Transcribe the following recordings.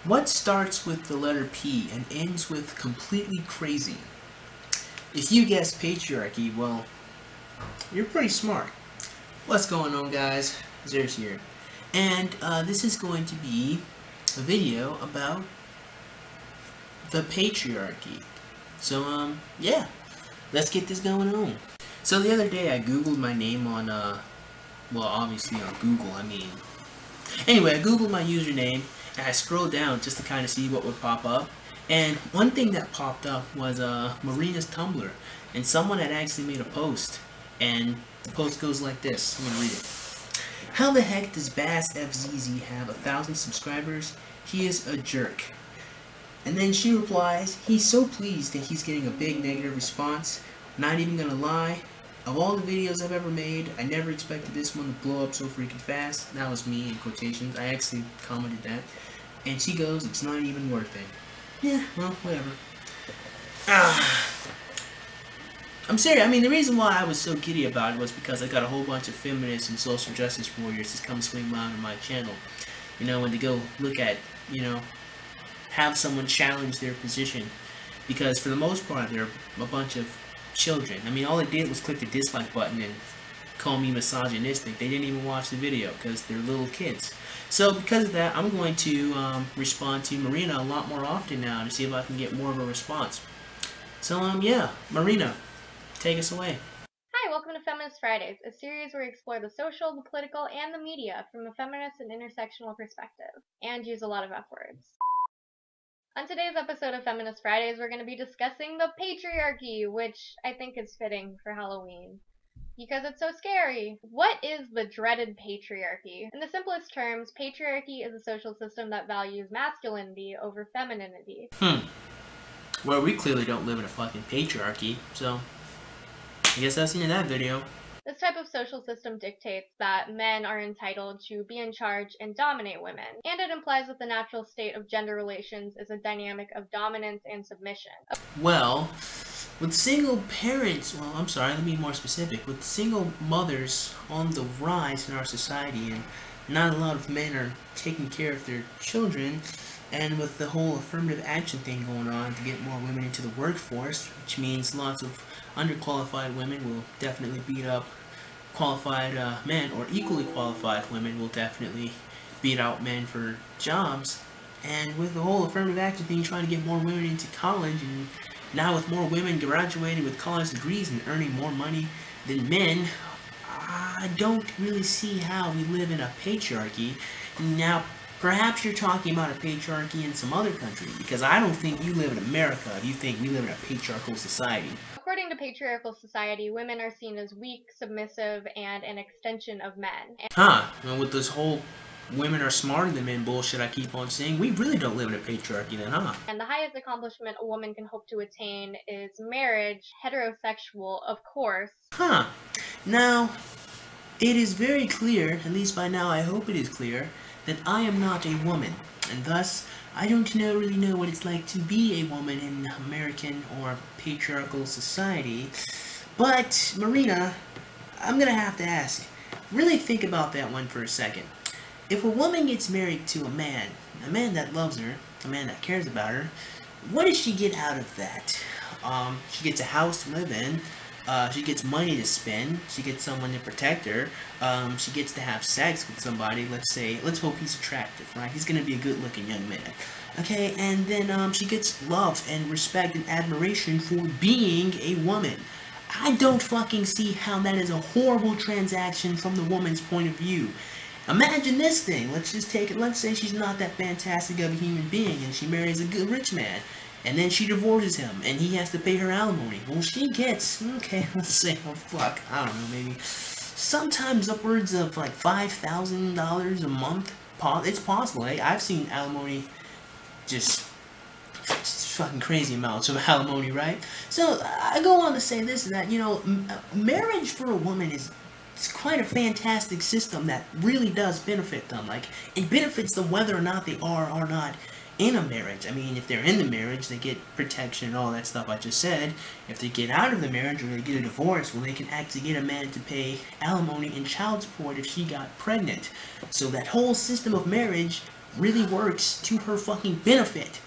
What starts with the letter P and ends with completely crazy? If you guessed patriarchy, well, you're pretty smart. What's going on, guys? Zers here. And this is going to be a video about the patriarchy. So, yeah, let's get this going on. So the other day I googled my name on, well, obviously on Google, Anyway, I googled my username, and I scrolled down just to kind of see what would pop up. And one thing that popped up was Marina's Tumblr, and someone had actually made a post, and the post goes like this. I'm gonna read it. How the heck does BASSFZz have 1,000 subscribers? He is a jerk. And then she replies, he's so pleased that he's getting a big negative response. Not even gonna lie, of all the videos I've ever made, I never expected this one to blow up so freaking fast. That was me in quotations. I actually commented that. And she goes, it's not even worth it. Yeah, well, whatever. I'm serious. The reason why I was so giddy about it was because I got a whole bunch of feminists and social justice warriors just come swing by on my channel. You know, when they go look at, have someone challenge their position. Because for the most part, they're a bunch of children. All they did was click the dislike button and call me misogynistic. They didn't even watch the video because they're little kids. So because of that, I'm going to respond to Marina a lot more often now to see if I can get more of a response. So yeah, Marina, take us away. Hi, welcome to Feminist Fridays, a series where we explore the social, the political, and the media from a feminist and intersectional perspective, and use a lot of F words. On today's episode of Feminist Fridays, we're going to be discussing the patriarchy, which I think is fitting for Halloween, because it's so scary. What is the dreaded patriarchy? In the simplest terms, patriarchy is a social system that values masculinity over femininity. Well, we clearly don't live in a fucking patriarchy, so I guess that's the end of that video. This type of social system dictates that men are entitled to be in charge and dominate women, and it implies that the natural state of gender relations is a dynamic of dominance and submission. Well, with single parents, let me be more specific, with single mothers on the rise in our society and not a lot of men are taking care of their children, and with the whole affirmative action thing going on to get more women into the workforce, which means lots of underqualified women will definitely beat up qualified men, or equally qualified women will definitely beat out men for jobs. And with the whole affirmative action thing, trying to get more women into college, and now with more women graduating with college degrees and earning more money than men, I don't really see how we live in a patriarchy. Now, perhaps you're talking about a patriarchy in some other country, because I don't think you live in America if you think we live in a patriarchal society. According to patriarchal society, women are seen as weak, submissive, and an extension of men. And with this whole women are smarter than men bullshit I keep on saying, we really don't live in a patriarchy then, huh? And the highest accomplishment a woman can hope to attain is marriage, heterosexual, of course. Now, it is very clear, at least by now I hope it is clear, that I am not a woman, and thus I don't really know what it's like to be a woman in American or patriarchal society. But, Marina, I'm gonna have to ask, really think about that one for a second. If a woman gets married to a man that loves her, a man that cares about her, what does she get out of that? She gets a house to live in, she gets money to spend, she gets someone to protect her, she gets to have sex with somebody, let's hope he's attractive, right? He's gonna be a good-looking young man. Okay, and then she gets love and respect and admiration for being a woman. I don't fucking see how that is a horrible transaction from the woman's point of view. Imagine this thing, let's just take it, let's say she's not that fantastic of a human being and she marries a good rich man. And then she divorces him, and he has to pay her alimony. Well, she gets, okay, let's say, I don't know, maybe sometimes upwards of like $5,000 a month. It's possible. I've seen alimony just fucking crazy amounts of alimony, right? So I go on to say this, that, marriage for a woman it's quite a fantastic system that really does benefit them. Like, it benefits them whether or not they are or not in a marriage. If they're in the marriage, they get protection and all that stuff I just said. If they get out of the marriage or they get a divorce, well, they can actually get a man to pay alimony and child support if she got pregnant. So that whole system of marriage really works to her fucking benefit.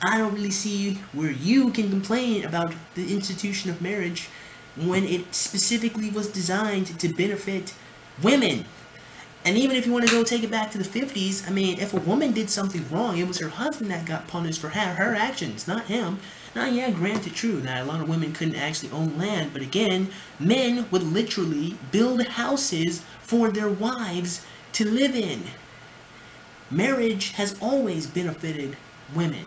I don't really see where you can complain about the institution of marriage when it specifically was designed to benefit women. And even if you want to go take it back to the 50s, I mean, if a woman did something wrong, it was her husband that got punished for her actions, not him. Now, yeah, granted, true that a lot of women couldn't actually own land, but again, men would literally build houses for their wives to live in. Marriage has always benefited women.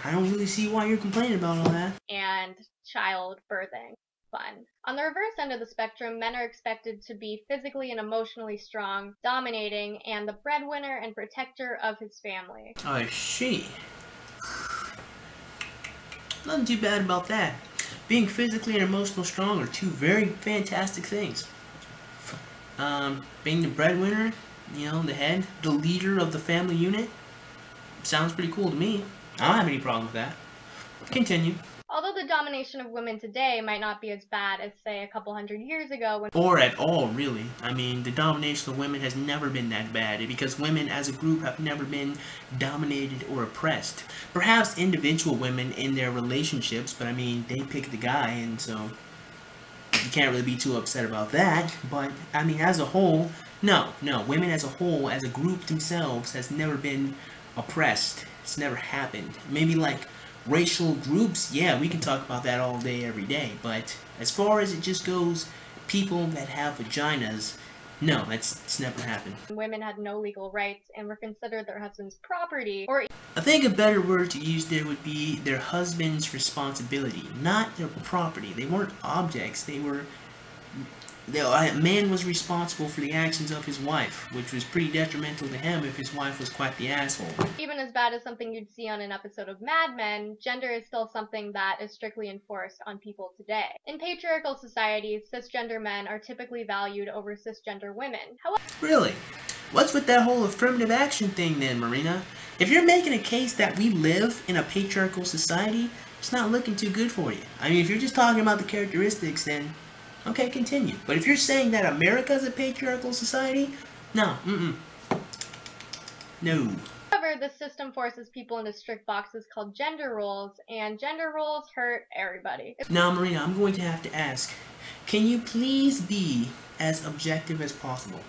I don't really see why you're complaining about all that. And child birthing. Fun. On the reverse end of the spectrum, men are expected to be physically and emotionally strong, dominating, and the breadwinner and protector of his family. I see. Nothing too bad about that. Being physically and emotionally strong are two very fantastic things. Being the breadwinner, you know, the head, the leader of the family unit, sounds pretty cool to me. I don't have any problem with that. Continue. Although the domination of women today might not be as bad as, say, a couple hundred years ago. Or at all, really. I mean, the domination of women has never been that bad because women as a group have never been dominated or oppressed. Perhaps individual women in their relationships, but I mean, they pick the guy, and so you can't really be too upset about that. But, I mean, as a whole, no. Women as a whole, as a group themselves, has never been oppressed. It's never happened. Maybe like racial groups, yeah, we can talk about that all day, every day. But as far as it just goes, people that have vaginas, no, it's never happened. Women had no legal rights and were considered their husband's property, or I think a better word to use there would be their husband's responsibility, not their property. They weren't objects. A man was responsible for the actions of his wife, which was pretty detrimental to him if his wife was quite the asshole. Even as bad as something you'd see on an episode of Mad Men, gender is still something that is strictly enforced on people today. In patriarchal societies, cisgender men are typically valued over cisgender women. However, really? What's with that whole affirmative action thing then, Marina? If you're making a case that we live in a patriarchal society, it's not looking too good for you. I mean, if you're just talking about the characteristics, then okay, continue. But if you're saying that America is a patriarchal society, no, no. However, this system forces people into strict boxes called gender roles, and gender roles hurt everybody. Now, Marina, I'm going to have to ask, can you please be as objective as possible?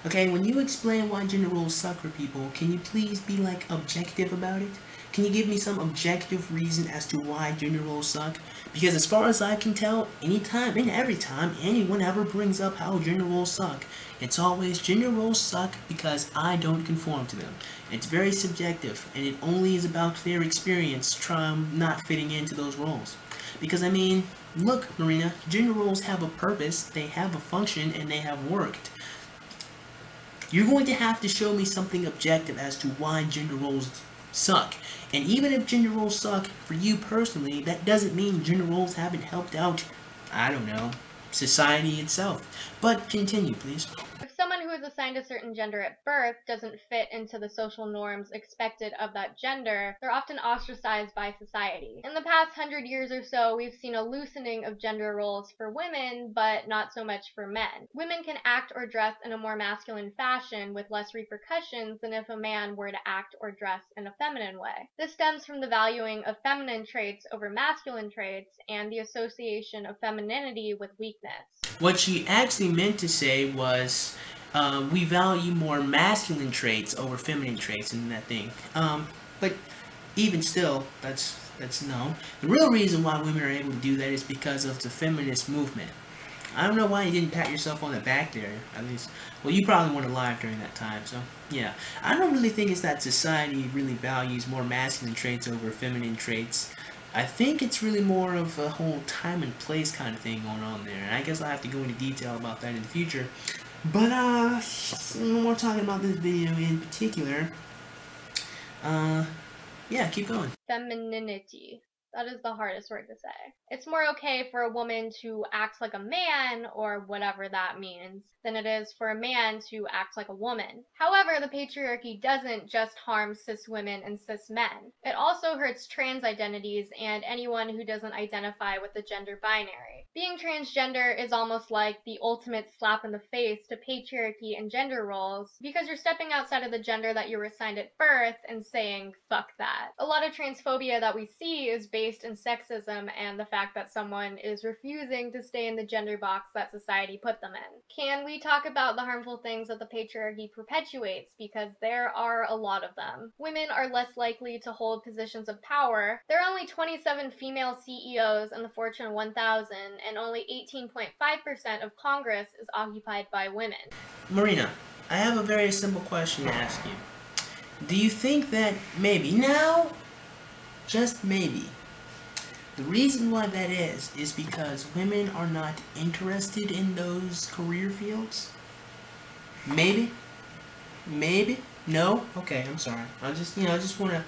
Okay, when you explain why gender roles suck for people, can you please be, like, objective about it? Can you give me some objective reason as to why gender roles suck? Because as far as I can tell, anytime and every time anyone ever brings up how gender roles suck, it's always gender roles suck because I don't conform to them. It's very subjective, and it only is about their experience not fitting into those roles. Because, I mean, look, Marina, gender roles have a purpose, they have a function, and they have worked. You're going to have to show me something objective as to why gender roles suck. And even if gender roles suck for you personally, that doesn't mean gender roles haven't helped out, I don't know, society itself. But continue, please. If someone who is assigned a certain gender at birth doesn't fit into the social norms expected of that gender, they're often ostracized by society. In the past 100 years or so, we've seen a loosening of gender roles for women, but not so much for men. Women can act or dress in a more masculine fashion with less repercussions than if a man were to act or dress in a feminine way. This stems from the valuing of feminine traits over masculine traits and the association of femininity with weakness. What she actually meant to say was, we value more masculine traits over feminine traits in that thing. But even still, that's no. The real reason why women are able to do that is because of the feminist movement. I don't know why you didn't pat yourself on the back there, at least. Well, you probably weren't alive during that time, so yeah. I don't really think it's that society really values more masculine traits over feminine traits. I think it's really more of a whole time and place kind of thing going on there. And I guess I'll have to go into detail about that in the future. But, when we're talking about this video in particular, yeah, keep going. Femininity. That is the hardest word to say. It's more okay for a woman to act like a man, or whatever that means, than it is for a man to act like a woman. However, the patriarchy doesn't just harm cis women and cis men. It also hurts trans identities and anyone who doesn't identify with the gender binary. Being transgender is almost like the ultimate slap in the face to patriarchy and gender roles, because you're stepping outside of the gender that you were assigned at birth and saying, fuck that. A lot of transphobia that we see is based in sexism and the fact that someone is refusing to stay in the gender box that society put them in. Can we talk about the harmful things that the patriarchy perpetuates? Because there are a lot of them. Women are less likely to hold positions of power. There are only 27 female CEOs in the Fortune 1000, and only 18.5% of Congress is occupied by women. Marina, I have a very simple question to ask you. Do you think that maybe now, just maybe, the reason why that is because women are not interested in those career fields? Maybe? Maybe? No? Okay, I'm sorry. I just want to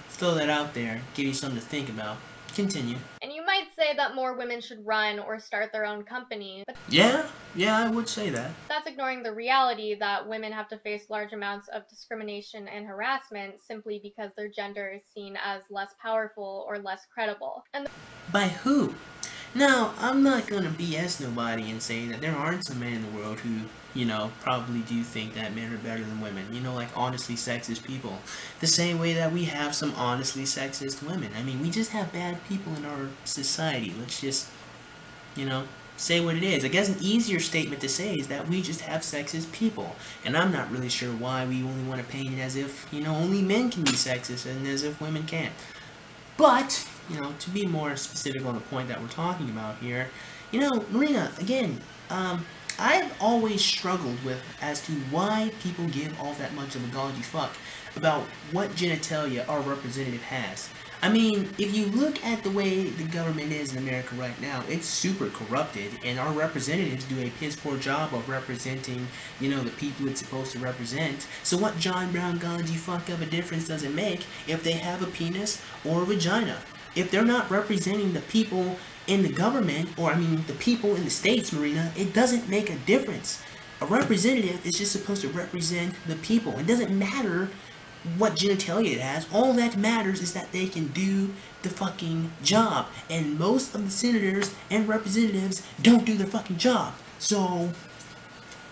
throw that out there, give you something to think about. Continue. And you might say that more women should run or start their own company, but Yeah, I would say that. that's ignoring the reality that women have to face large amounts of discrimination and harassment simply because their gender is seen as less powerful or less credible. And By who? Now, I'm not gonna BS nobody and say that there aren't some men in the world who, probably do think that men are better than women. Like honestly sexist people. The same way that we have some honestly sexist women. I mean, we just have bad people in our society. Let's just, say what it is. I guess an easier statement to say is that we just have sexist people. And I'm not really sure why we only want to paint it as if, only men can be sexist and as if women can't. But, to be more specific on the point that we're talking about here, Marina, again, I've always struggled with as to why people give all that much of a golly fuck about what genitalia our representative has. I mean, if you look at the way the government is in America right now, it's super corrupted, and our representatives do a piss poor job of representing, the people it's supposed to represent. So what John Brown golly fuck of a difference does it make if they have a penis or a vagina? If they're not representing the people in the government, or the people in the states, Marina, it doesn't make a difference. A representative is just supposed to represent the people. It doesn't matter what genitalia it has. All that matters is that they can do the fucking job. And most of the senators and representatives don't do their fucking job. So,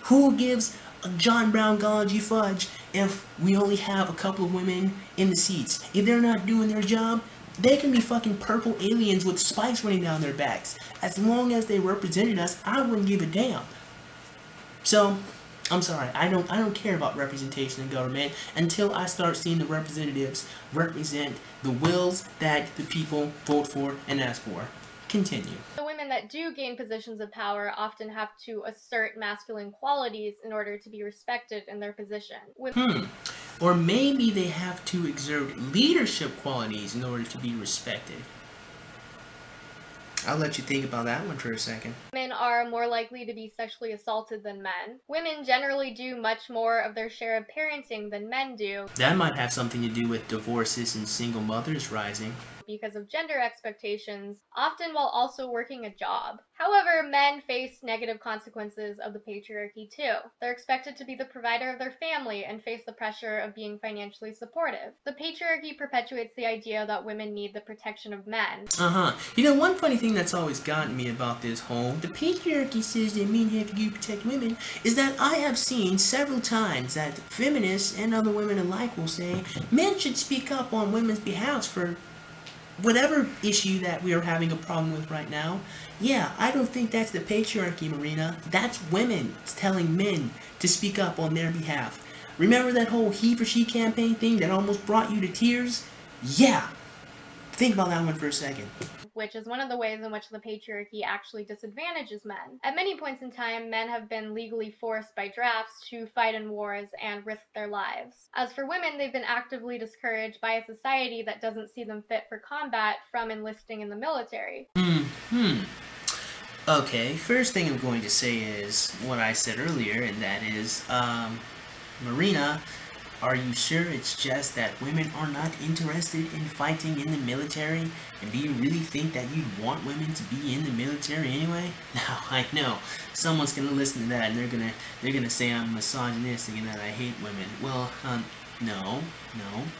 who gives a John Brown golly fudge if we only have a couple of women in the seats? If they're not doing their job, they can be fucking purple aliens with spikes running down their backs. As long as they represented us, I wouldn't give a damn. So, I'm sorry, I don't care about representation in government until I start seeing the representatives represent the wills that the people vote for and ask for. Continue. the women that do gain positions of power often have to assert masculine qualities in order to be respected in their position. Or maybe they have to exert leadership qualities in order to be respected. I'll let you think about that one for a second. Women are more likely to be sexually assaulted than men. Women generally do much more of their share of parenting than men do. That might have something to do with divorces and single mothers rising. Because of gender expectations, often while also working a job. However, men face negative consequences of the patriarchy too. They're expected to be the provider of their family and face the pressure of being financially supportive. The patriarchy perpetuates the idea that women need the protection of men. One funny thing that's always gotten me about this whole, the patriarchy says that men have to protect women, is that I have seen several times that feminists and other women alike will say men should speak up on women's behalf for whatever issue that we are having a problem with right now. Yeah, I don't think that's the patriarchy, Marina. That's women telling men to speak up on their behalf. Remember that whole he for she campaign thing that almost brought you to tears? Yeah. Think about that one for a second. Which is one of the ways in which the patriarchy actually disadvantages men. At many points in time, men have been legally forced by drafts to fight in wars and risk their lives. As for women, they've been actively discouraged by a society that doesn't see them fit for combat from enlisting in the military. Okay, first thing I'm going to say is what I said earlier, and that is, Marina, are you sure it's just that women are not interested in fighting in the military? And do you really think that you'd want women to be in the military anyway? Now, I know someone's gonna listen to that and they're gonna say I'm misogynistic and that I hate women. Well, no,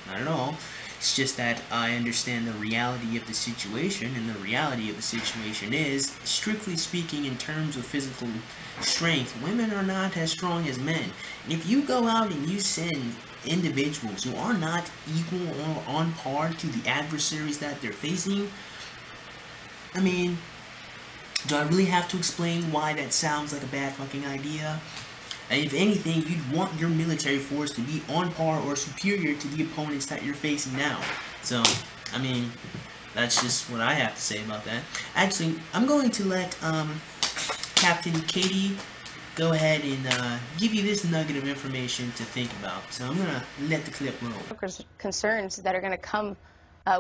not at all. It's just that I understand the reality of the situation, and the reality of the situation is, strictly speaking, in terms of physical strength, women are not as strong as men. And if you go out and you send individuals who are not equal or on par to the adversaries that they're facing, I mean, do I really have to explain why that sounds like a bad fucking idea? And if anything, you'd want your military force to be on par or superior to the opponents that you're facing now. So, I mean, that's just what I have to say about that. Actually, I'm going to let Captain Katie go ahead and give you this nugget of information to think about. So I'm going to let the clip roll. Concerns that are going to come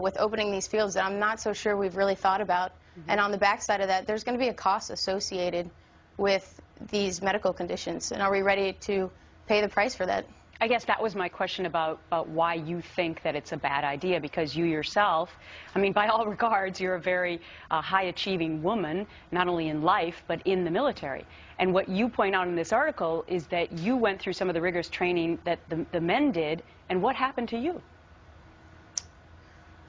with opening these fields that I'm not so sure we've really thought about. And on the backside of that, there's going to be a cost associated with these medical conditions. And are we ready to pay the price for that? I guess that was my question about why you think that it's a bad idea, because you yourself, I mean, by all regards, you're a very high-achieving woman, not only in life, but in the military. And what you point out in this article is that you went through some of the rigorous training that the men did, and what happened to you?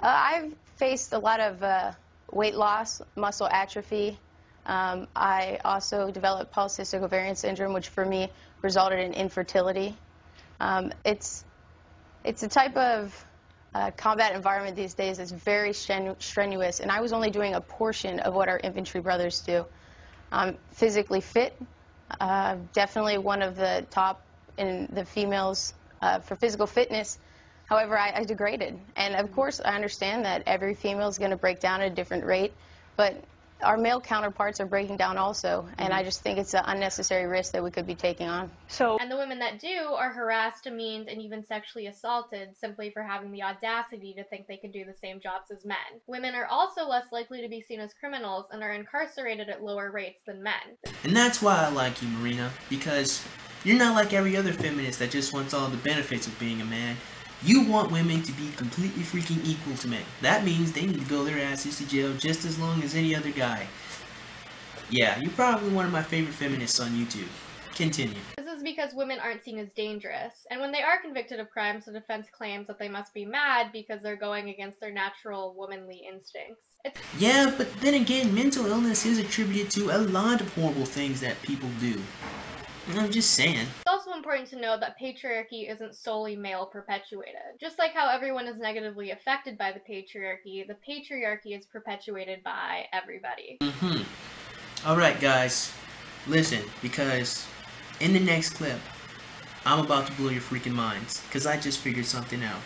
I've faced a lot of weight loss, muscle atrophy. I also developed polycystic ovarian syndrome, which for me resulted in infertility. It's a type of combat environment these days that's very strenuous, and I was only doing a portion of what our infantry brothers do. I'm physically fit, definitely one of the top in the females for physical fitness. However, I degraded, and of course I understand that every female is going to break down at a different rate, but our male counterparts are breaking down also, and I just think it's an unnecessary risk that we could be taking on. And the women that do are harassed, demeaned, and even sexually assaulted simply for having the audacity to think they can do the same jobs as men. Women are also less likely to be seen as criminals and are incarcerated at lower rates than men. And that's why I like you, Marina, because you're not like every other feminist that just wants all the benefits of being a man. You want women to be completely freaking equal to men. That means they need to go their asses to jail just as long as any other guy. Yeah, you're probably one of my favorite feminists on YouTube. Continue. This is because women aren't seen as dangerous, and when they are convicted of crimes, the defense claims that they must be mad because they're going against their natural womanly instincts. Yeah, but then again, mental illness is attributed to a lot of horrible things that people do. I'm just saying. It's also important to know that patriarchy isn't solely male perpetuated. Just like how everyone is negatively affected by the patriarchy is perpetuated by everybody. Alright guys, listen, because in the next clip, I'm about to blow your freaking minds, because I just figured something out.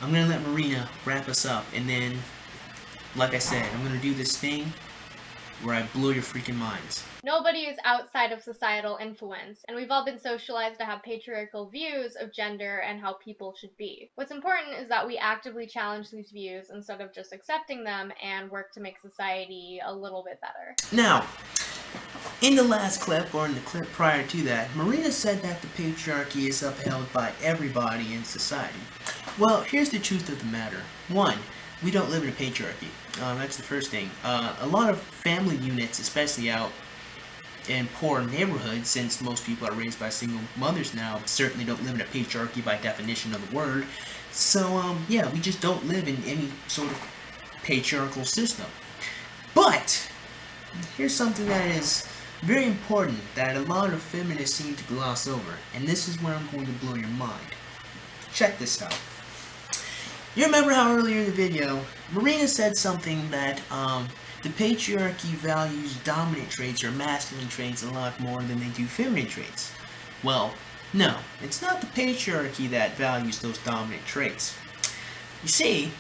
I'm going to let Marina wrap us up, and then, like I said, I'm going to do this thing where I blow your freaking minds. Nobody is outside of societal influence, and we've all been socialized to have patriarchal views of gender and how people should be. What's important is that we actively challenge these views instead of just accepting them and work to make society a little bit better. Now, in the last clip, or in the clip prior to that, Marina said that the patriarchy is upheld by everybody in society. Well, here's the truth of the matter. One, we don't live in a patriarchy. That's the first thing. A lot of family units, especially out in poor neighborhoods, since most people are raised by single mothers now, certainly don't live in a patriarchy by definition of the word. So, yeah, we just don't live in any sort of patriarchal system. But here's something that is very important that a lot of feminists seem to gloss over, and this is where I'm going to blow your mind. Check this out. You remember how earlier in the video, Marina said something that the patriarchy values dominant traits or masculine traits a lot more than they do feminine traits. Well, no, it's not the patriarchy that values those dominant traits. You see,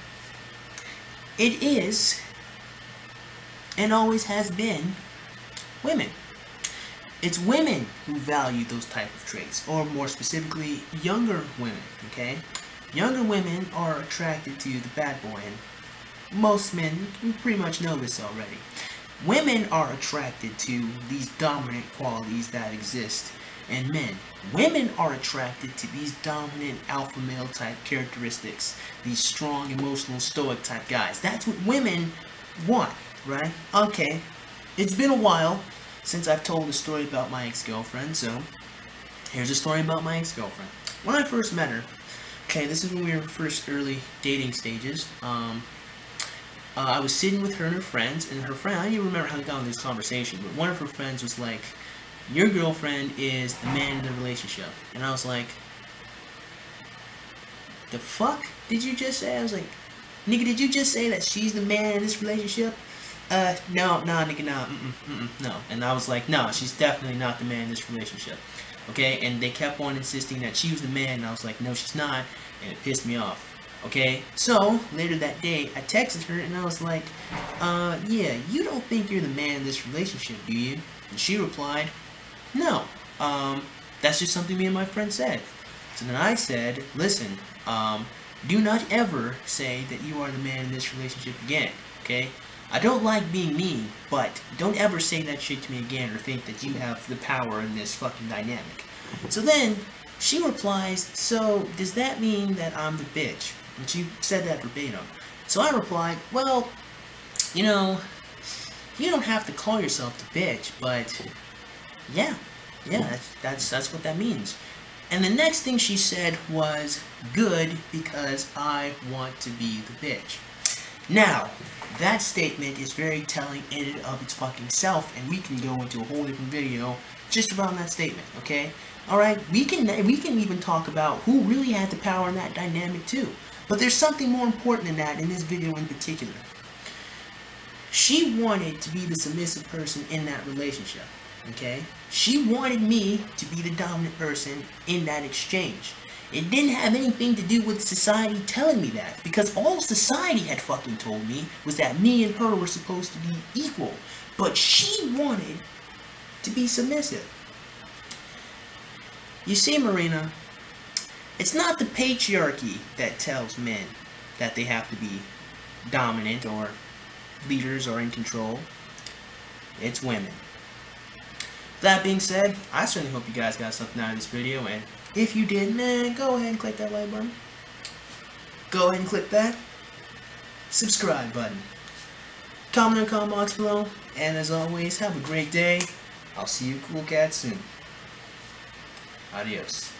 it is, and always has been, women. It's women who value those type of traits, or more specifically, younger women, okay? Younger women are attracted to the bad boy, and most men, you pretty much know this already. Women are attracted to these dominant qualities that exist in men. Women are attracted to these dominant alpha male type characteristics, these strong, emotional, stoic type guys. That's what women want, right? Okay, it's been a while since I've told a story about my ex-girlfriend, so here's a story about my ex-girlfriend. When I first met her, Okay, this is when we were first early dating stages. I was sitting with her and her friends, and her friend, I don't even remember how we got on this conversation, but one of her friends was like, your girlfriend is the man in the relationship. And I was like, the fuck did you just say? I was like, nigga, did you just say that she's the man in this relationship? No, nigga, no. And I was like, no, she's definitely not the man in this relationship. Okay, and they kept on insisting that she was the man, and I was like, no, she's not, and it pissed me off. Okay, so later that day, I texted her, and I was like, yeah, you don't think you're the man in this relationship, do you? And she replied, no, that's just something me and my friend said. So then I said, listen, do not ever say that you are the man in this relationship again, okay? I don't like being mean, but don't ever say that shit to me again or think that you have the power in this fucking dynamic. So then, she replies, so does that mean that I'm the bitch? And she said that verbatim. So I replied, well, you know, you don't have to call yourself the bitch, but yeah, that's what that means. And the next thing she said was, good, because I want to be the bitch. Now, that statement is very telling in and of its fucking self, and we can go into a whole different video just around that statement, okay? Alright, we can even talk about who really had the power in that dynamic too. But there's something more important than that in this video in particular. She wanted to be the submissive person in that relationship, okay? She wanted me to be the dominant person in that exchange. It didn't have anything to do with society telling me that, because all society had fucking told me was that me and her were supposed to be equal. But she wanted to be submissive. You see, Marina, it's not the patriarchy that tells men that they have to be dominant or leaders or in control. It's women. That being said, I certainly hope you guys got something out of this video, and if you did, man, go ahead and click that like button. Go ahead and click that subscribe button. Comment in the comment box below, and as always, have a great day. I'll see you cool cats soon. Adios.